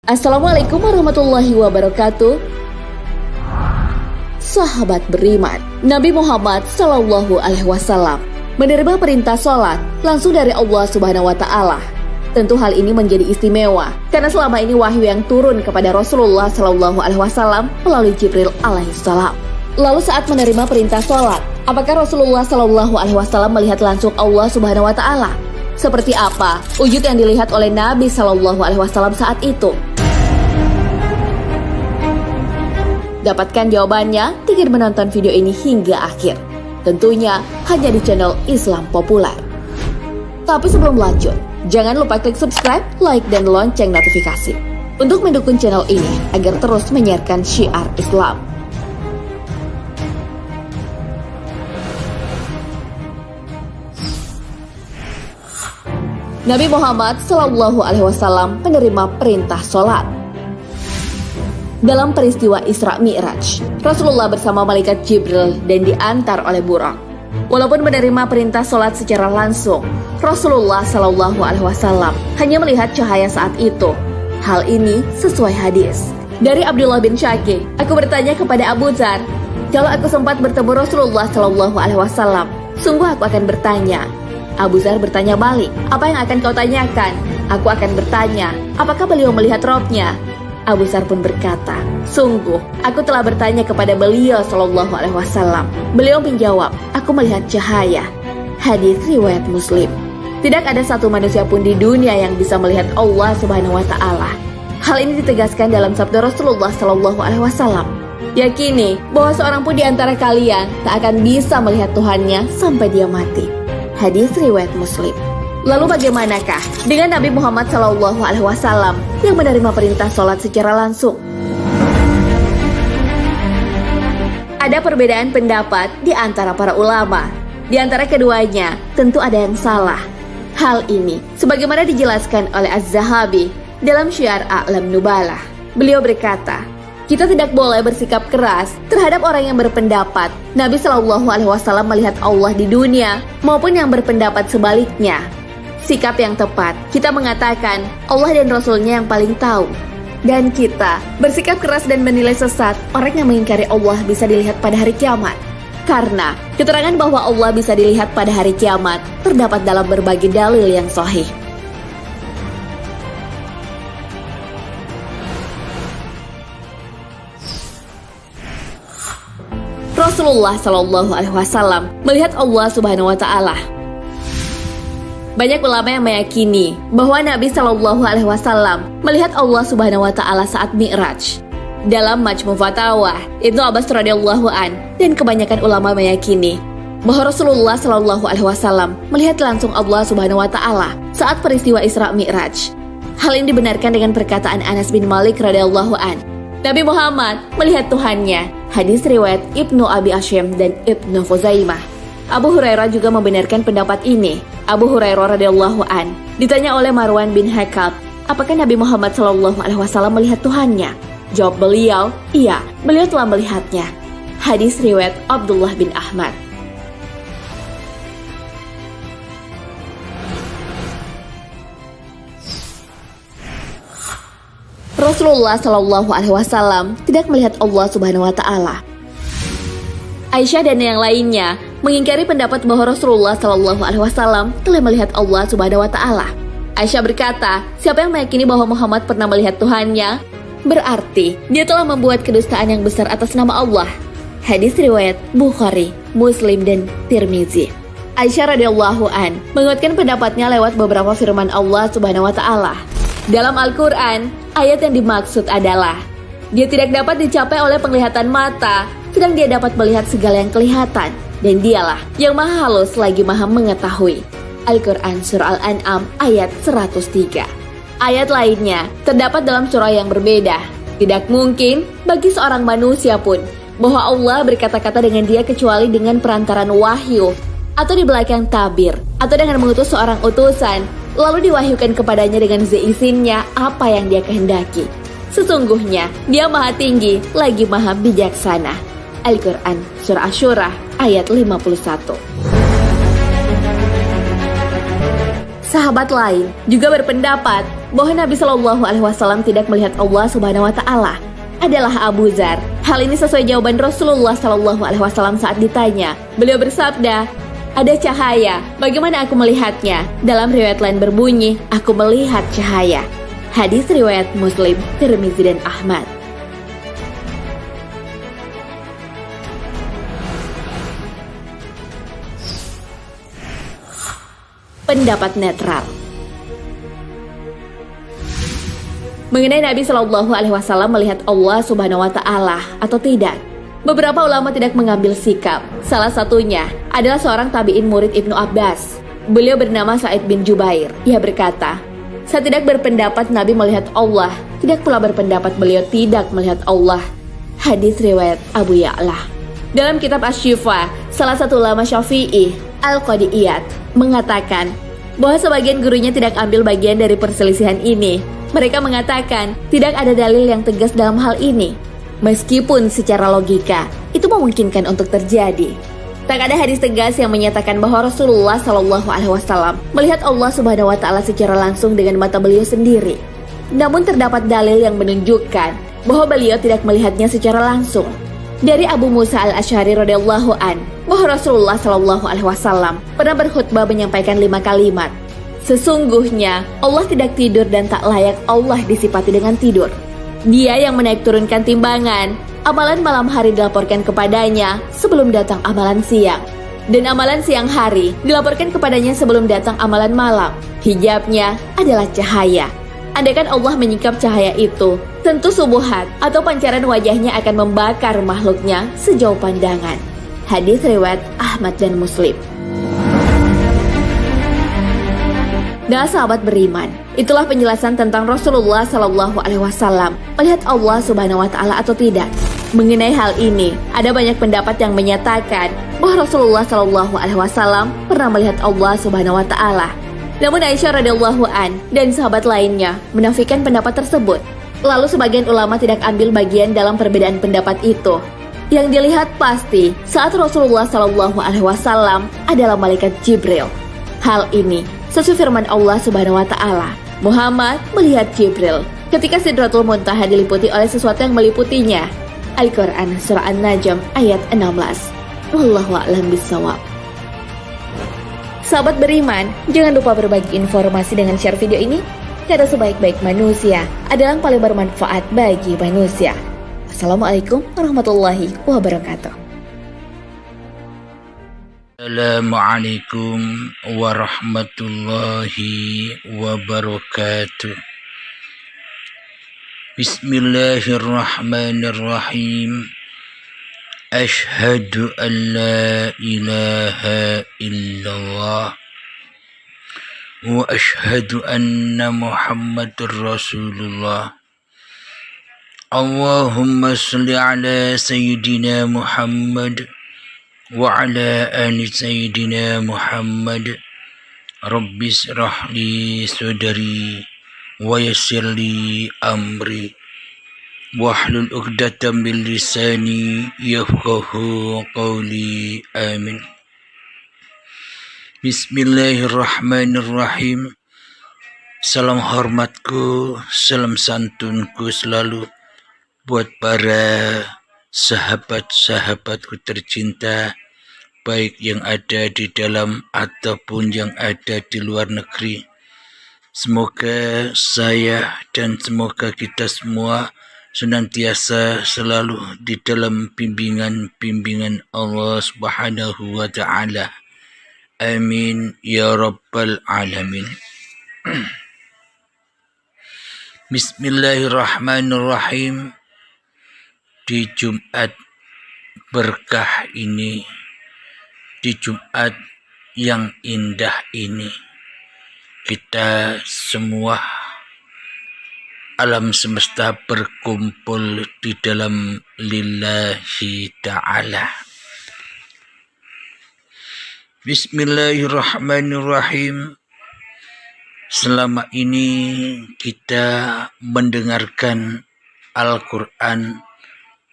Assalamualaikum warahmatullahi wabarakatuh. Sahabat beriman, Nabi Muhammad SAW menerima perintah sholat langsung dari Allah Subhanahu wa Ta'ala. Tentu hal ini menjadi istimewa karena selama ini wahyu yang turun kepada Rasulullah SAW melalui Jibril alaihissalam. Lalu saat menerima perintah sholat, apakah Rasulullah SAW melihat langsung Allah Subhanahu wa Ta'ala? Seperti apa wujud yang dilihat oleh Nabi SAW saat itu? Dapatkan jawabannya dengan menonton video ini hingga akhir. Tentunya hanya di channel Islam Populer. Tapi sebelum lanjut, jangan lupa klik subscribe, like, dan lonceng notifikasi untuk mendukung channel ini agar terus menyiarkan syiar Islam. Nabi Muhammad SAW menerima perintah sholat. Dalam peristiwa Isra Mi'raj, Rasulullah bersama malaikat Jibril dan diantar oleh buraq. Walaupun menerima perintah sholat secara langsung, Rasulullah SAW hanya melihat cahaya saat itu. Hal ini sesuai hadis dari Abdullah bin Syakik. Aku bertanya kepada Abu Dzar, kalau aku sempat bertemu Rasulullah SAW, sungguh aku akan bertanya. Abu Dzar bertanya balik, apa yang akan kau tanyakan? Aku akan bertanya, apakah beliau melihat robnya? Abu Dzar pun berkata, sungguh aku telah bertanya kepada beliau SAW. Beliau menjawab, aku melihat cahaya. Hadis riwayat Muslim. Tidak ada satu manusia pun di dunia yang bisa melihat Allah Subhanahu wa Ta'ala. Hal ini ditegaskan dalam sabda Rasulullah SAW. Yakini bahwa seorang pun di antara kalian tak akan bisa melihat Tuhannya sampai dia mati. Hadis riwayat Muslim. Lalu bagaimanakah dengan Nabi Muhammad SAW yang menerima perintah sholat secara langsung? Ada perbedaan pendapat di antara para ulama. Di antara keduanya tentu ada yang salah. Hal ini sebagaimana dijelaskan oleh Az-Zahabi dalam Syiar A'lam Nubalah. Beliau berkata, kita tidak boleh bersikap keras terhadap orang yang berpendapat Nabi SAW melihat Allah di dunia maupun yang berpendapat sebaliknya. Sikap yang tepat, kita mengatakan Allah dan Rasulnya yang paling tahu. Dan kita bersikap keras dan menilai sesat orang yang mengingkari Allah bisa dilihat pada hari kiamat. Karena keterangan bahwa Allah bisa dilihat pada hari kiamat terdapat dalam berbagai dalil yang sahih. Rasulullah SAW melihat Allah Subhanahu wa Ta'ala. Banyak ulama yang meyakini bahwa Nabi SAW melihat Allah Subhanahu wa Ta'ala saat Mi'raj. Dalam Majmu' Fatawa, Ibnu Abbas radhiyallahu an dan kebanyakan ulama meyakini bahwa Rasulullah SAW melihat langsung Allah Subhanahu wa Ta'ala saat peristiwa Isra Mi'raj. Hal ini dibenarkan dengan perkataan Anas bin Malik radhiyallahu an. Nabi Muhammad melihat Tuhannya. Hadis riwayat Ibnu Abi Asyim dan Ibnu Khuzaimah. Abu Hurairah juga membenarkan pendapat ini. Abu Hurairah radhiyallahu an ditanya oleh Marwan bin Hakam, apakah Nabi Muhammad SAW melihat Tuhannya? Jawab beliau, iya, beliau telah melihatnya. Hadis riwayat Abdullah bin Ahmad. Rasulullah SAW tidak melihat Allah Subhanahu wa Ta'ala. Aisyah dan yang lainnya mengingkari pendapat bahwa Rasulullah SAW telah melihat Allah Subhanahu wa Ta'ala. Aisyah berkata, siapa yang meyakini bahwa Muhammad pernah melihat Tuhannya, berarti dia telah membuat kedustaan yang besar atas nama Allah. Hadis riwayat Bukhari, Muslim, dan Tirmizi. Aisyah radhiyallahu an menguatkan pendapatnya lewat beberapa firman Allah Subhanahu wa Ta'ala. Dalam Al-Quran, ayat yang dimaksud adalah, dia tidak dapat dicapai oleh penglihatan mata, sedang dia dapat melihat segala yang kelihatan, dan dialah yang maha halus lagi maha mengetahui. Al-Quran Surah Al-An'am ayat 103. Ayat lainnya terdapat dalam surah yang berbeda. Tidak mungkin bagi seorang manusia pun bahwa Allah berkata-kata dengan dia kecuali dengan perantaran wahyu, atau di belakang tabir, atau dengan mengutus seorang utusan, lalu diwahyukan kepadanya dengan seizinnya apa yang dia kehendaki. Sesungguhnya dia maha tinggi lagi maha bijaksana. Al-Quran Surah Asy-Syura ayat 51. Sahabat lain juga berpendapat bahwa Nabi Shallallahu Alaihi Wasallam tidak melihat Allah Subhanahu Wa Taala. Adalah Abu Dzar. Hal ini sesuai jawaban Rasulullah Shallallahu Alaihi Wasallam saat ditanya. Beliau bersabda, ada cahaya. Bagaimana aku melihatnya? Dalam riwayat lain berbunyi, aku melihat cahaya. Hadis riwayat Muslim, Tirmizi dan Ahmad. Pendapat netral. Mengenai Nabi Shallallahu Alaihi Wasallam melihat Allah Subhanahu Wa Taala atau tidak, beberapa ulama tidak mengambil sikap. Salah satunya adalah seorang tabi'in murid Ibnu Abbas. Beliau bernama Sa'id bin Jubair. Ia berkata, saya tidak berpendapat Nabi melihat Allah, tidak pula berpendapat beliau tidak melihat Allah. Hadis riwayat Abu Ya'la. Dalam kitab Asy-Syifa, salah satu ulama Syafi'i, Al-Qadiyat, mengatakan bahwa sebagian gurunya tidak ambil bagian dari perselisihan ini. Mereka mengatakan tidak ada dalil yang tegas dalam hal ini, meskipun secara logika itu memungkinkan untuk terjadi. Tak ada hadis tegas yang menyatakan bahwa Rasulullah Shallallahu Alaihi Wasallam melihat Allah Subhanahu Wa Taala secara langsung dengan mata beliau sendiri. Namun terdapat dalil yang menunjukkan bahwa beliau tidak melihatnya secara langsung. Dari Abu Musa al-Asy'ari radhiyallahu an, bahwa Rasulullah Shallallahu Alaihi Wasallam pernah berkhutbah menyampaikan 5 kalimat. Sesungguhnya Allah tidak tidur dan tak layak Allah disifati dengan tidur. Dia yang menaik turunkan timbangan. Amalan malam hari dilaporkan kepadanya sebelum datang amalan siang. Dan amalan siang hari dilaporkan kepadanya sebelum datang amalan malam. Hijabnya adalah cahaya. Andaikan Allah menyingkap cahaya itu, tentu subuhat atau pancaran wajahnya akan membakar makhluknya sejauh pandangan. Hadis riwayat Ahmad dan Muslim. Nah, sahabat beriman, itulah penjelasan tentang Rasulullah Shallallahu Alaihi Wasallam melihat Allah Subhanahu Wa Taala atau tidak. Mengenai hal ini, ada banyak pendapat yang menyatakan bahwa Rasulullah Shallallahu Alaihi Wasallam pernah melihat Allah Subhanahu Wa Taala. Namun Aisyah radhiyallahu an dan sahabat lainnya menafikan pendapat tersebut. Lalu sebagian ulama tidak ambil bagian dalam perbedaan pendapat itu. Yang dilihat pasti saat Rasulullah Shallallahu Alaihi Wasallam adalah malaikat Jibril. Hal ini sesuai firman Allah Subhanahu Wa Taala. Muhammad melihat Jibril ketika Sidratul Muntaha diliputi oleh sesuatu yang meliputinya. Al-Quran Surah An-Najm ayat 16. Wallahu a'lam bishawab. Sahabat beriman, jangan lupa berbagi informasi dengan share video ini, karena sebaik-baik manusia adalah yang paling bermanfaat bagi manusia. Assalamualaikum warahmatullahi wabarakatuh. Assalamualaikum warahmatullahi wabarakatuh. Bismillahirrahmanirrahim. Ashhadu an la ilaha illallah wa ashhadu anna Muhammadur Rasulullah. Allahumma salli ala Sayyidina Muhammad wa ala ali Sayyidina Muhammad. Rabbi shrah li sadri wa yassir li amri wahlul 'uqdatam min lisani yafqahu qawli. Amin. Bismillahirrahmanirrahim. Salam hormatku, salam santunku selalu buat para sahabat-sahabatku tercinta, baik yang ada di dalam ataupun yang ada di luar negeri. Semoga saya dan semoga kita semua senantiasa selalu di dalam bimbingan Allah Subhanahu wa Ta'ala. Amin ya rabbal alamin. Bismillahirrahmanirrahim. Di Jumat berkah ini, di Jumat yang indah ini, kita semua alam semesta berkumpul di dalam lillahi ta'ala. Bismillahirrahmanirrahim. Selama ini kita mendengarkan Al-Quran,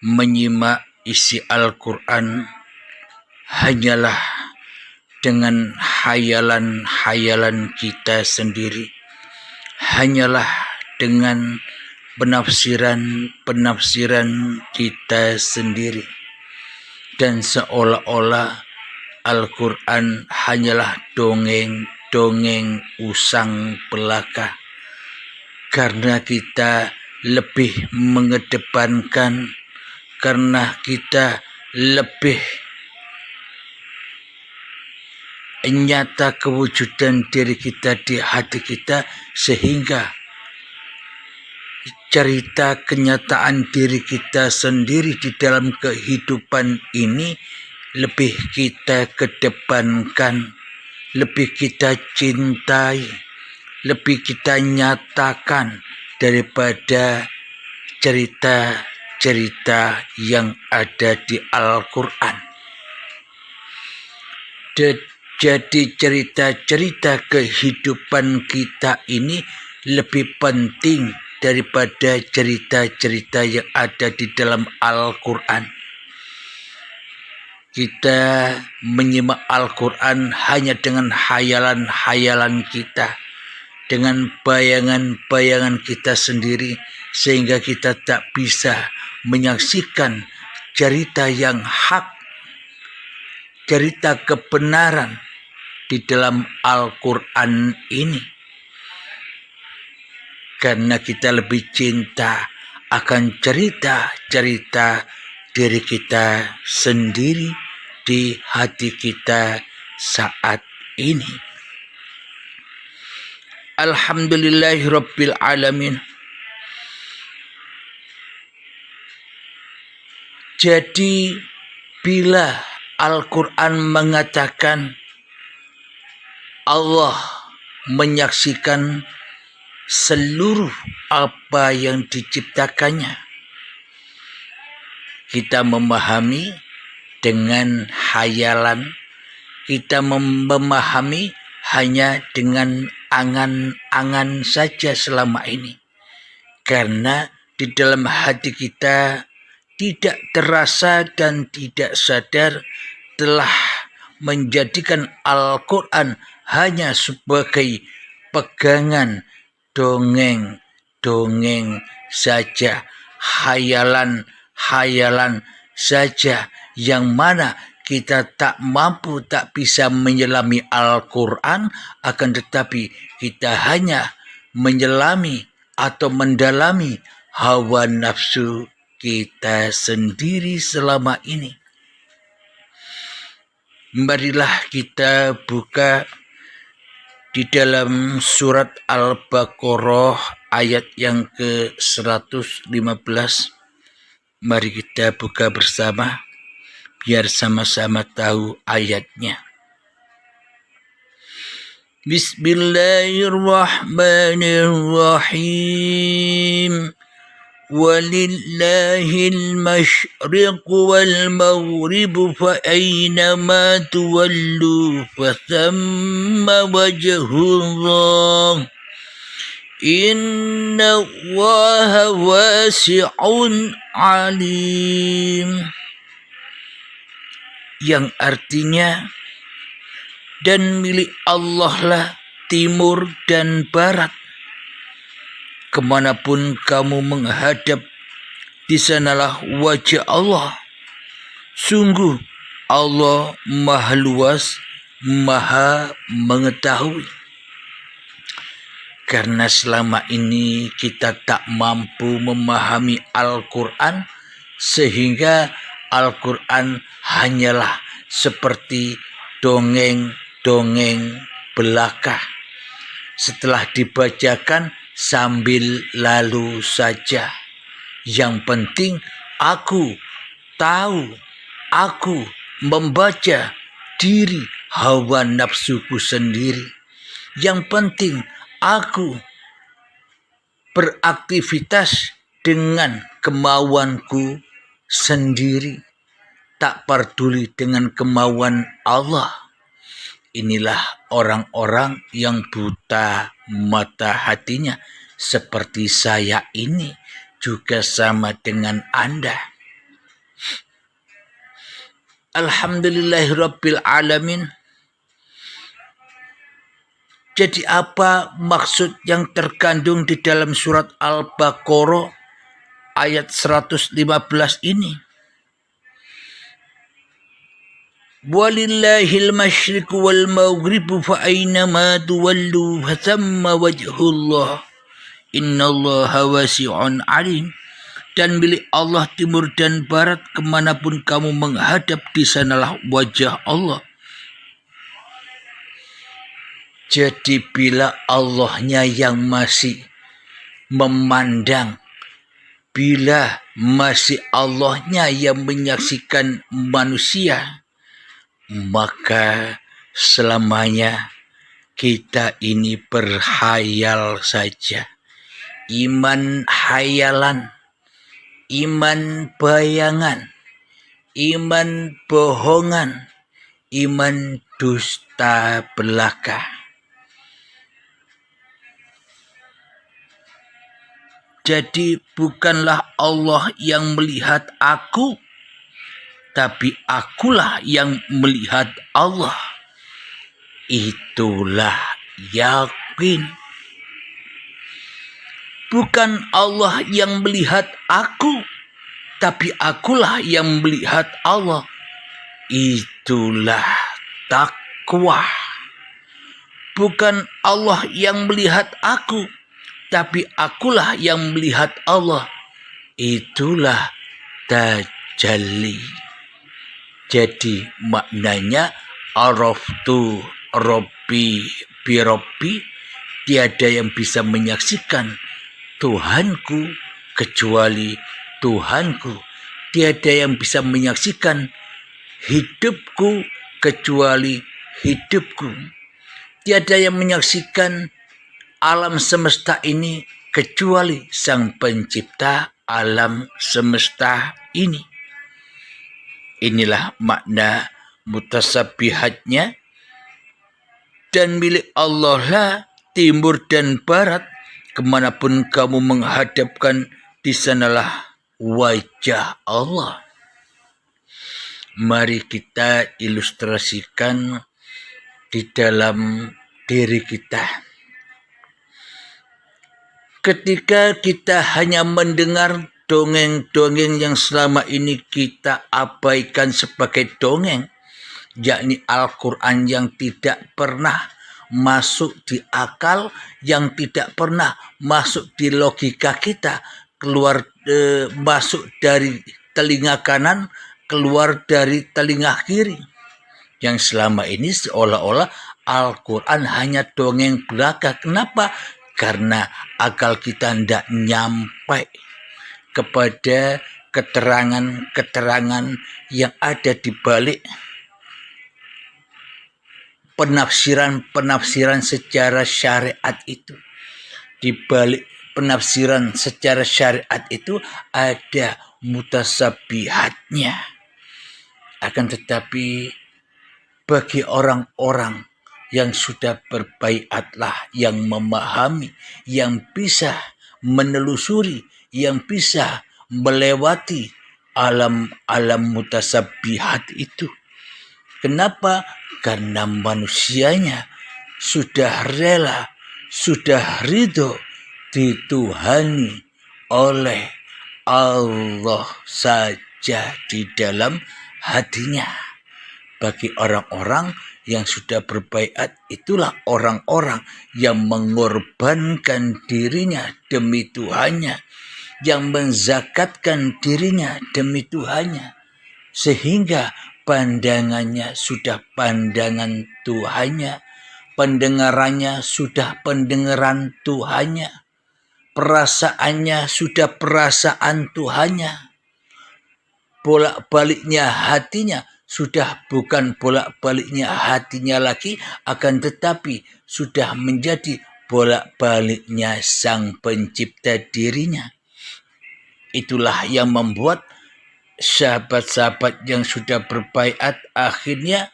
menyimak isi Al-Quran hanyalah dengan hayalan-hayalan kita sendiri, hanyalah dengan penafsiran-penafsiran kita sendiri, dan seolah-olah Al-Quran hanyalah dongeng-dongeng usang belaka, karena kita lebih mengedepankan, karena kita lebih nyata kewujudan diri kita di hati kita, sehingga cerita kenyataan diri kita sendiri di dalam kehidupan ini lebih kita kedepankan, lebih kita cintai, lebih kita nyatakan daripada cerita-cerita yang ada di Al-Quran. Jadi cerita-cerita kehidupan kita ini lebih penting daripada cerita-cerita yang ada di dalam Al-Quran. Kita menyimak Al-Quran hanya dengan hayalan-hayalan kita, dengan bayangan-bayangan kita sendiri, sehingga kita tak bisa menyaksikan cerita yang hak, cerita kebenaran di dalam Al-Quran ini. Karena kita lebih cinta akan cerita-cerita diri kita sendiri di hati kita saat ini. Alhamdulillahirabbil alamin. Jadi bila Al-Quran mengatakan Allah menyaksikan seluruh apa yang diciptakannya, kita memahami dengan hayalan, kita memahami hanya dengan angan-angan saja selama ini, karena di dalam hati kita tidak terasa dan tidak sadar telah menjadikan Al-Quran hanya sebagai pegangan dongeng-dongeng saja, hayalan-hayalan saja, yang mana kita tak mampu, tak bisa menyelami Al-Quran, akan tetapi kita hanya menyelami atau mendalami hawa nafsu kita sendiri selama ini. Marilah kita buka di dalam surat Al-Baqarah ayat yang ke-115. Mari kita buka bersama biar sama-sama tahu ayatnya. Bismillahirrahmanirrahim. Walillahil masyriq wal maghrib fa aynama tuwallu fa thamma wajhullah. Inna Allaha wasi'un alim. Yang artinya, dan milik Allah lah timur dan barat. Kemanapun kamu menghadap, di sanalah wajah Allah. Sungguh Allah maha luas, maha mengetahui. Karena selama ini kita tak mampu memahami Al-Quran, sehingga Al-Quran hanyalah seperti dongeng-dongeng belaka. Setelah dibacakan, sambil lalu saja. Yang penting aku tahu, aku membaca diri hawa nafsuku sendiri. Yang penting aku beraktivitas dengan kemauanku sendiri, tak peduli dengan kemauan Allah. Inilah orang-orang yang buta mata hatinya, seperti saya ini, juga sama dengan Anda. Alhamdulillahirabbil alamin. Jadi apa maksud yang terkandung di dalam surat Al-Baqarah ayat 115 ini? Walillahil masyriqu wal maghribu fa aynama tuwallu fathamma wajhullah innallaha wasi'un alim. Dan milik Allah timur dan barat, kemanapun kamu menghadap di sanalah wajah Allah. Jadi bila Allahnya yang masih memandang, bila masih Allahnya yang menyaksikan manusia, maka selamanya kita ini berhayal saja. Iman hayalan, iman bayangan, iman bohongan, iman dusta belaka. Jadi bukanlah Allah yang melihat aku, tapi akulah yang melihat Allah. Itulah yakin. Bukan Allah yang melihat aku, tapi akulah yang melihat Allah. Itulah takwa. Bukan Allah yang melihat aku, tapi akulah yang melihat Allah. Itulah tajalli. Jadi maknanya araftu Rabbi bi Rabbi, tiada yang bisa menyaksikan Tuhanku kecuali Tuhanku. Tiada yang bisa menyaksikan hidupku kecuali hidupku. Tiada yang menyaksikan alam semesta ini kecuali Sang Pencipta alam semesta ini. Inilah makna mutasabihatnya. Dan milik Allah lah timur dan barat, kemanapun kamu menghadapkan, di sanalah wajah Allah. Mari kita ilustrasikan di dalam diri kita. Ketika kita hanya mendengar dongeng-dongeng yang selama ini kita abaikan sebagai dongeng, yakni Al-Quran yang tidak pernah masuk di akal, yang tidak pernah masuk di logika kita, masuk dari telinga kanan, keluar dari telinga kiri. Yang selama ini seolah-olah Al-Quran hanya dongeng belaka. Kenapa? Karena akal kita tidak nyampe kepada keterangan-keterangan yang ada di balik penafsiran-penafsiran secara syariat itu. Di balik penafsiran secara syariat itu ada mutasabihatnya. Akan tetapi bagi orang-orang yang sudah berbaiatlah, yang memahami, yang bisa menelusuri, yang bisa melewati alam-alam mutasabihat itu. Kenapa? Karena manusianya sudah rela, sudah ridho dituhani oleh Allah saja di dalam hatinya. Bagi orang-orang yang sudah berbaiat, itulah orang-orang yang mengorbankan dirinya demi Tuhannya, yang menzakatkan dirinya demi Tuhannya, sehingga pandangannya sudah pandangan Tuhannya, pendengarannya sudah pendengaran Tuhannya, perasaannya sudah perasaan Tuhannya, bolak-baliknya hatinya sudah bukan bolak-baliknya hatinya lagi, akan tetapi sudah menjadi bolak-baliknya Sang Pencipta dirinya. Itulah yang membuat sahabat-sahabat yang sudah berbaiat akhirnya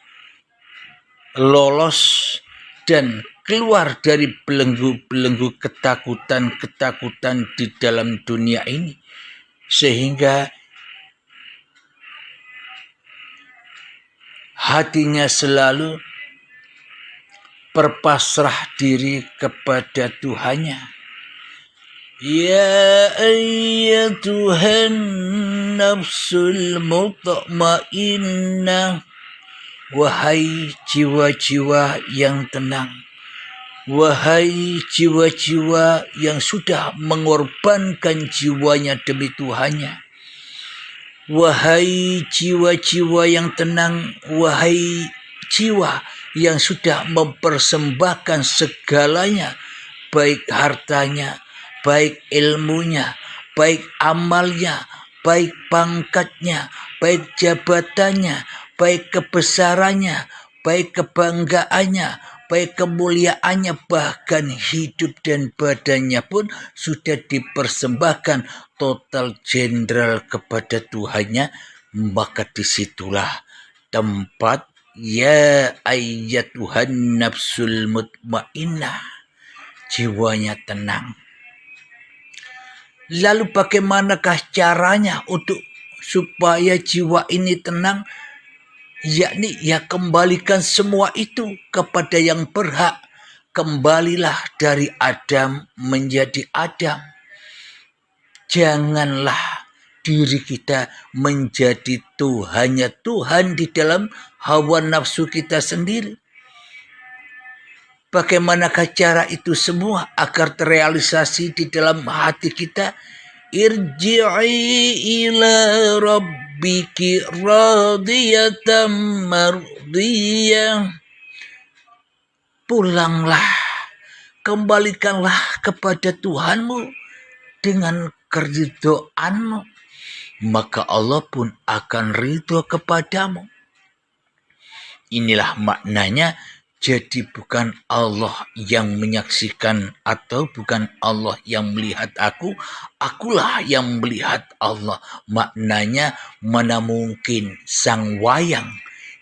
lolos dan keluar dari belenggu-belenggu ketakutan-ketakutan di dalam dunia ini, sehingga hatinya selalu berpasrah diri kepada Tuhannya. Ya ayyatuhan nafsul mutmainnah, wahai jiwa-jiwa yang tenang, wahai jiwa-jiwa yang sudah mengorbankan jiwanya demi Tuhannya, wahai jiwa-jiwa yang tenang, wahai jiwa yang sudah mempersembahkan segalanya, baik hartanya, baik ilmunya, baik amalnya, baik pangkatnya, baik jabatannya, baik kebesarannya, baik kebanggaannya, baik kemuliaannya, bahkan hidup dan badannya pun sudah dipersembahkan total jenderal kepada Tuhannya. Maka disitulah tempat ya ayyatuhan nafsul mutmainnah, jiwanya tenang. Lalu bagaimanakah caranya untuk supaya jiwa ini tenang? Yakni ya kembalikan semua itu kepada yang berhak. Kembalilah dari Adam menjadi Adam. Janganlah diri kita menjadi Tuhannya Tuhan di dalam hawa nafsu kita sendiri. Bagaimanakah cara itu semua agar terrealisasi di dalam hati kita? Irji'i ila rabbiki radiyatan mardiyah. Pulanglah, kembalikanlah kepada Tuhanmu dengan keridhoanmu, maka Allah pun akan ridho kepadamu. Inilah maknanya. Jadi bukan Allah yang menyaksikan atau bukan Allah yang melihat aku, akulah yang melihat Allah. Maknanya mana mungkin sang wayang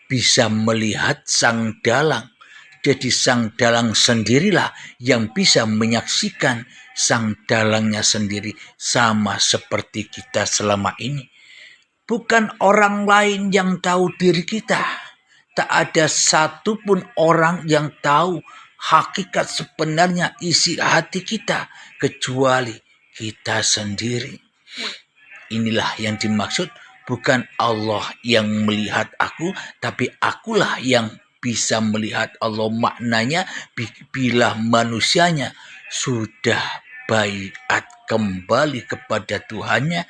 bisa melihat sang dalang. Jadi sang dalang sendirilah yang bisa menyaksikan sang dalangnya sendiri, sama seperti kita selama ini. Bukan orang lain yang tahu diri kita. Tak ada satupun orang yang tahu hakikat sebenarnya isi hati kita kecuali kita sendiri. Inilah yang dimaksud, bukan Allah yang melihat aku, tapi akulah yang bisa melihat Allah. Maknanya bila manusianya sudah baiat kembali kepada Tuhannya,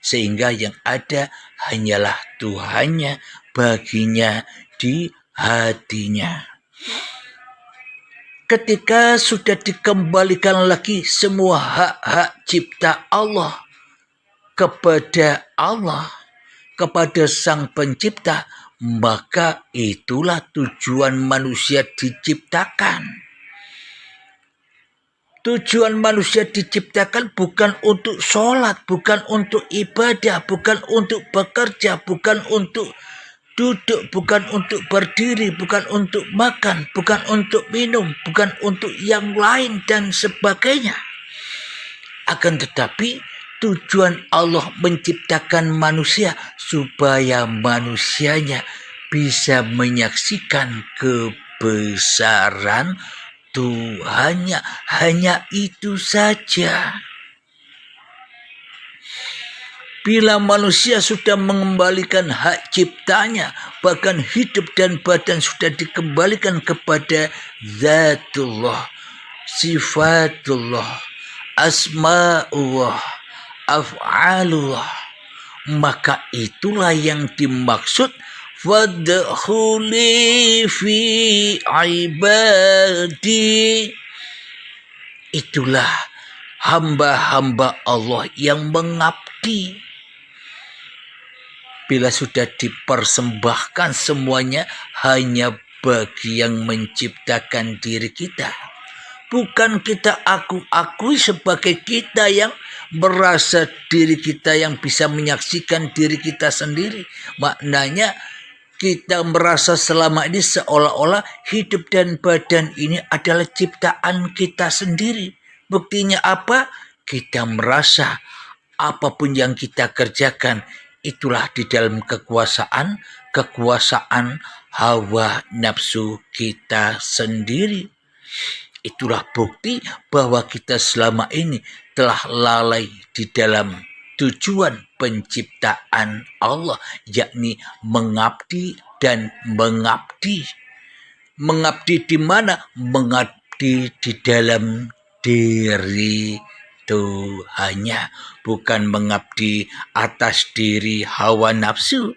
sehingga yang ada hanyalah Tuhannya baginya di hatinya. Ketika sudah dikembalikan lagi semua hak-hak cipta Allah kepada Allah, kepada Sang Pencipta, maka itulah tujuan manusia diciptakan. Tujuan manusia diciptakan bukan untuk sholat, bukan untuk ibadah, bukan untuk bekerja, bukan untuk duduk, bukan untuk berdiri, bukan untuk makan, bukan untuk minum, bukan untuk yang lain dan sebagainya. Akan tetapi tujuan Allah menciptakan manusia supaya manusianya bisa menyaksikan kebesaran Tuhannya. Hanya itu saja. Bila manusia sudah mengembalikan hak ciptanya, bahkan hidup dan badan sudah dikembalikan kepada Zatullah, Sifatullah, Asma'ullah, Af'alullah, maka itulah yang dimaksud fadkhuli fi ibadi. Itulah hamba-hamba Allah yang mengabdi. Bila sudah dipersembahkan semuanya hanya bagi yang menciptakan diri kita. Bukan kita akui sebagai kita yang merasa diri kita yang bisa menyaksikan diri kita sendiri. Maknanya kita merasa selama ini seolah-olah hidup dan badan ini adalah ciptaan kita sendiri. Buktinya apa? Kita merasa apapun yang kita kerjakan itulah di dalam kekuasaan hawa nafsu kita sendiri. Itulah bukti bahwa kita selama ini telah lalai di dalam tujuan penciptaan Allah, yakni mengabdi dan mengabdi. Mengabdi di mana? Mengabdi di dalam diri Tuhannya, bukan mengabdi atas diri hawa nafsu.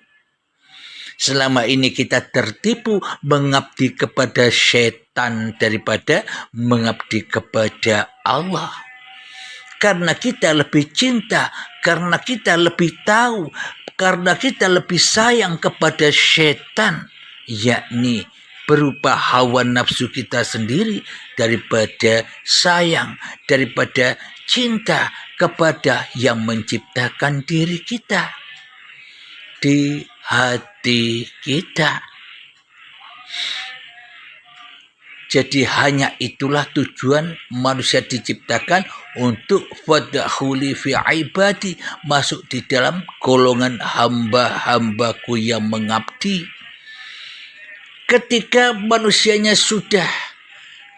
Selama ini kita tertipu mengabdi kepada setan daripada mengabdi kepada Allah. Karena kita lebih cinta, karena kita lebih tahu, karena kita lebih sayang kepada setan, yakni berupa hawa nafsu kita sendiri, daripada sayang, daripada cinta kepada yang menciptakan diri kita di hati kita. Jadi hanya itulah tujuan manusia diciptakan, untuk fadkhuli fi ibadi, masuk di dalam golongan hamba-hambaku yang mengabdi. Ketika manusianya sudah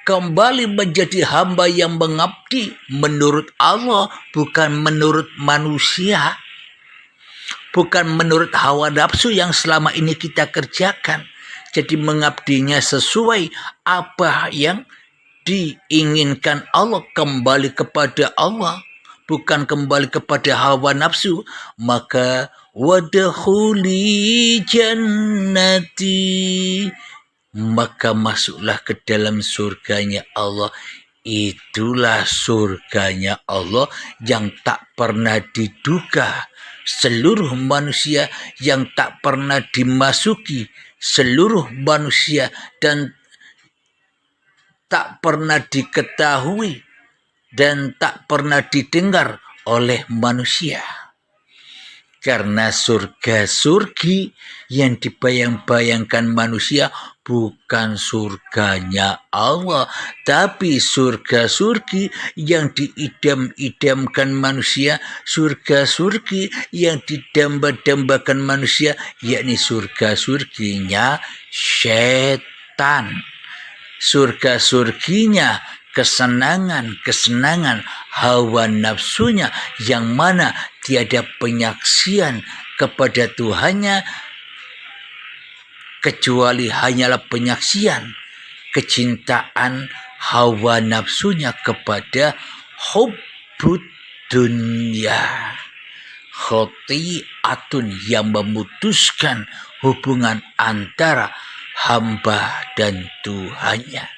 kembali menjadi hamba yang mengabdi menurut Allah, bukan menurut manusia, bukan menurut hawa nafsu yang selama ini kita kerjakan. Jadi mengabdinya sesuai apa yang diinginkan Allah, kembali kepada Allah, bukan kembali kepada hawa nafsu. Maka wadkhuli jannati, maka masuklah ke dalam surganya Allah. Itulah surganya Allah yang tak pernah diduga seluruh manusia, yang tak pernah dimasuki seluruh manusia, dan tak pernah diketahui dan tak pernah didengar oleh manusia. Karena surga-surgi yang dibayang-bayangkan manusia bukan surganya Allah, tapi surga-surgi yang diidam-idamkan manusia, surga-surgi yang didamba-dambakan manusia, yakni surga-surginya setan. Surga-surginya kesenangan-kesenangan hawa nafsunya, yang mana tiada penyaksian kepada Tuhannya kecuali hanyalah penyaksian kecintaan hawa nafsunya kepada hubbud dunya. Khotiatun, yang memutuskan hubungan antara hamba dan Tuhannya.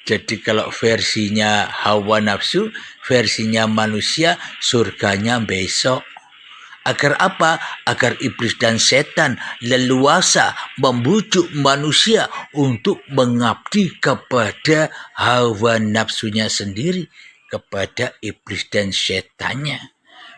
Jadi kalau versinya hawa nafsu, versinya manusia, surganya besok. Agar apa? Agar iblis dan setan leluasa membujuk manusia untuk mengabdi kepada hawa nafsunya sendiri, kepada iblis dan setannya.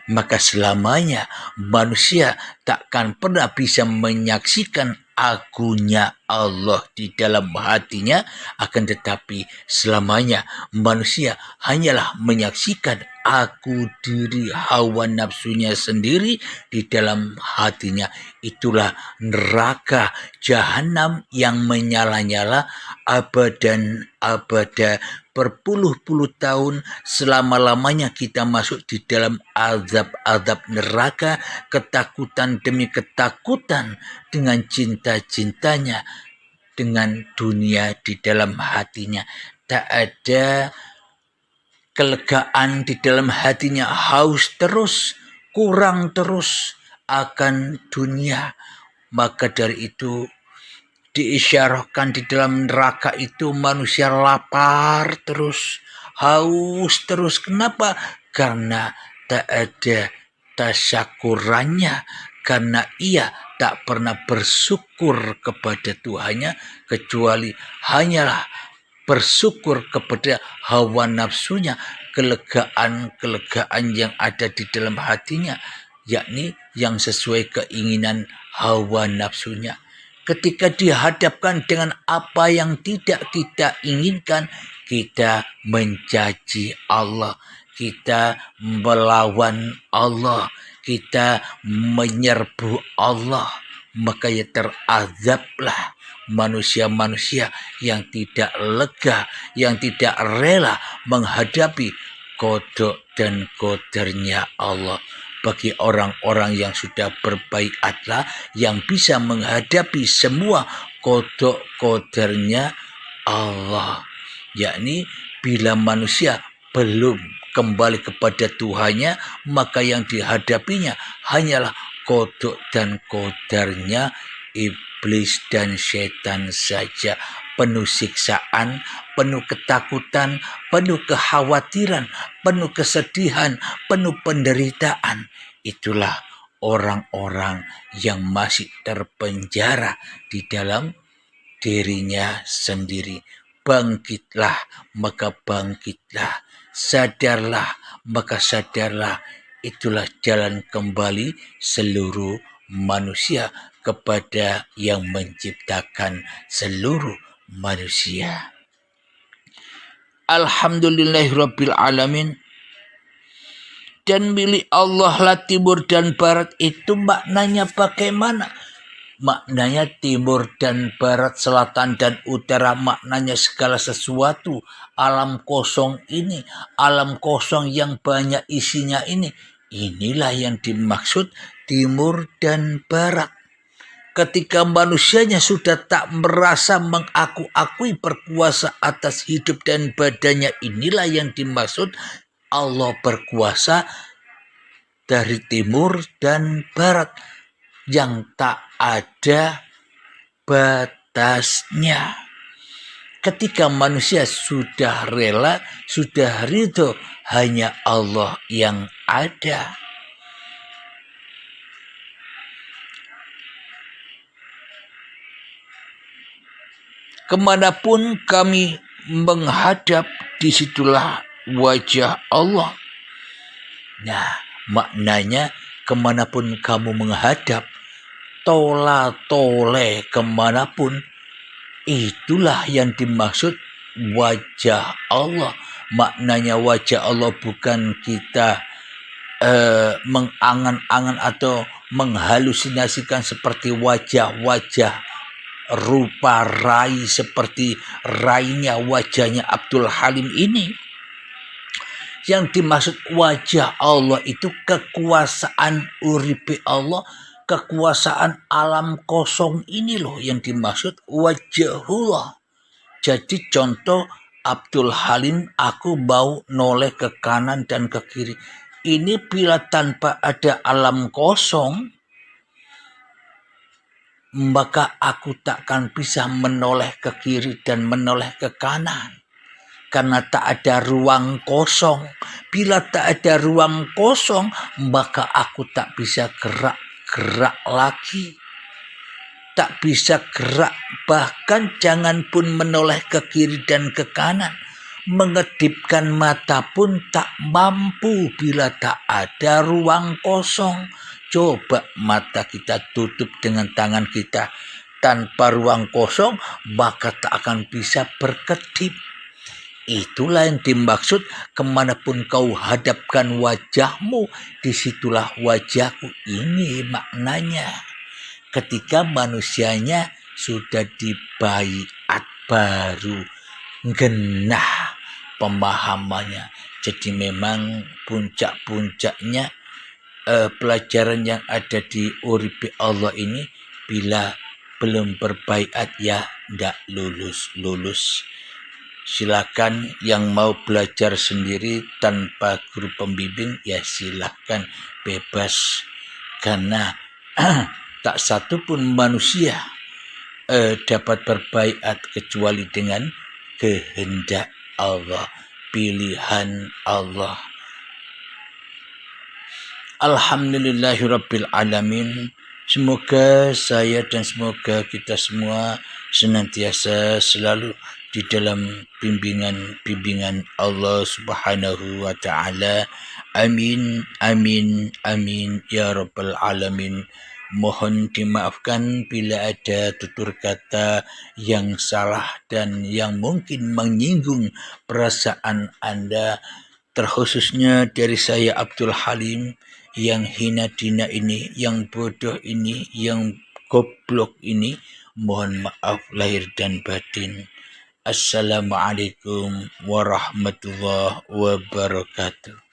Maka selamanya manusia takkan pernah bisa menyaksikan agungnya Allah di dalam hatinya, akan tetapi selamanya manusia hanyalah menyaksikan aku diri hawa nafsunya sendiri di dalam hatinya. Itulah neraka jahanam yang menyala-nyala abadan abada, berpuluh-puluh tahun selama-lamanya kita masuk di dalam azab-azab neraka, ketakutan demi ketakutan, dengan cinta-cintanya dengan dunia di dalam hatinya. Tak ada kelegaan di dalam hatinya, haus terus, kurang terus akan dunia. Maka dari itu diisyarahkan di dalam neraka itu manusia lapar terus, haus terus. Kenapa? Karena tak ada tasyakurannya, karena ia tak pernah bersyukur kepada Tuhannya, kecuali hanyalah bersyukur kepada hawa nafsunya, kelegaan-kelegaan yang ada di dalam hatinya, yakni yang sesuai keinginan hawa nafsunya. Ketika dihadapkan dengan apa yang tidak kita inginkan, kita mencaci Allah, kita melawan Allah, kita menyerbu Allah. maka ya terazablah manusia-manusia yang tidak lega, yang tidak rela menghadapi kodok dan kodarnya Allah. Bagi orang-orang yang sudah berbaiatlah, yang bisa menghadapi semua kodok kodarnya Allah, yakni bila manusia belum kembali kepada Tuhannya, maka yang dihadapinya hanyalah kodok dan kodarnya iblis dan setan saja. Penuh siksaan, penuh ketakutan, penuh kekhawatiran, penuh kesedihan, penuh penderitaan. Itulah orang-orang yang masih terpenjara di dalam dirinya sendiri. Bangkitlah, maka bangkitlah. Sadarlah, maka sadarlah. Itulah jalan kembali seluruh manusia kepada yang menciptakan seluruh manusia. Alhamdulillahirabbil alamin. Dan milik Allah lah timur dan barat. Itu maknanya bagaimana? Maknanya timur dan barat, selatan dan utara, maknanya segala sesuatu. Alam kosong ini, alam kosong yang banyak isinya ini, inilah yang dimaksud timur dan barat. Ketika manusianya sudah tak merasa mengaku-akui berkuasa atas hidup dan badannya, inilah yang dimaksud Allah berkuasa dari timur dan barat yang tak ada batasnya. Ketika manusia sudah rela, sudah ridho, hanya Allah yang ada. Kemanapun kami menghadap, disitulah wajah Allah. Nah, maknanya kemanapun kamu menghadap, tola-tole kemanapun, itulah yang dimaksud wajah Allah. Maknanya wajah Allah bukan kita mengangan-angan atau menghalusinasikan seperti wajah-wajah rupa rai seperti rainya wajahnya Abdul Halim ini. Yang dimaksud wajah Allah itu kekuasaan uripe Allah, kekuasaan alam kosong ini loh yang dimaksud wajahullah. Jadi contoh Abdul Halim, aku mau noleh ke kanan dan ke kiri. Ini bila tanpa ada alam kosong, maka aku takkan bisa menoleh ke kiri dan menoleh ke kanan. Karena tak ada ruang kosong. Bila tak ada ruang kosong, maka aku tak bisa gerak lagi. Tak bisa gerak, bahkan jangan pun menoleh ke kiri dan ke kanan. Mengedipkan mata pun tak mampu bila tak ada ruang kosong. Coba mata kita tutup dengan tangan kita. Tanpa ruang kosong, maka tak akan bisa berkedip. Itulah yang dimaksud kemanapun kau hadapkan wajahmu, disitulah wajahku. Ini maknanya. Ketika manusianya sudah dibaiat baru, genah pemahamannya. Jadi memang puncak-puncaknya pelajaran yang ada di uripi Allah ini, bila belum berbaiat ya ndak lulus. Silakan yang mau belajar sendiri tanpa guru pembimbing, ya silakan, bebas. Karena tak satu pun manusia dapat berbaiat kecuali dengan kehendak Allah, pilihan Allah. Alhamdulillahirabbil alamin. Semoga saya dan semoga kita semua senantiasa selalu di dalam bimbingan Allah Subhanahu wa taala. Amin amin amin ya rabbal alamin. Mohon dimaafkan bila ada tutur kata yang salah dan yang mungkin menyinggung perasaan Anda, terkhususnya dari saya Abdul Halim yang hina dina ini, yang bodoh ini, yang goblok ini. Mohon maaf lahir dan batin. Assalamualaikum warahmatullahi wabarakatuh.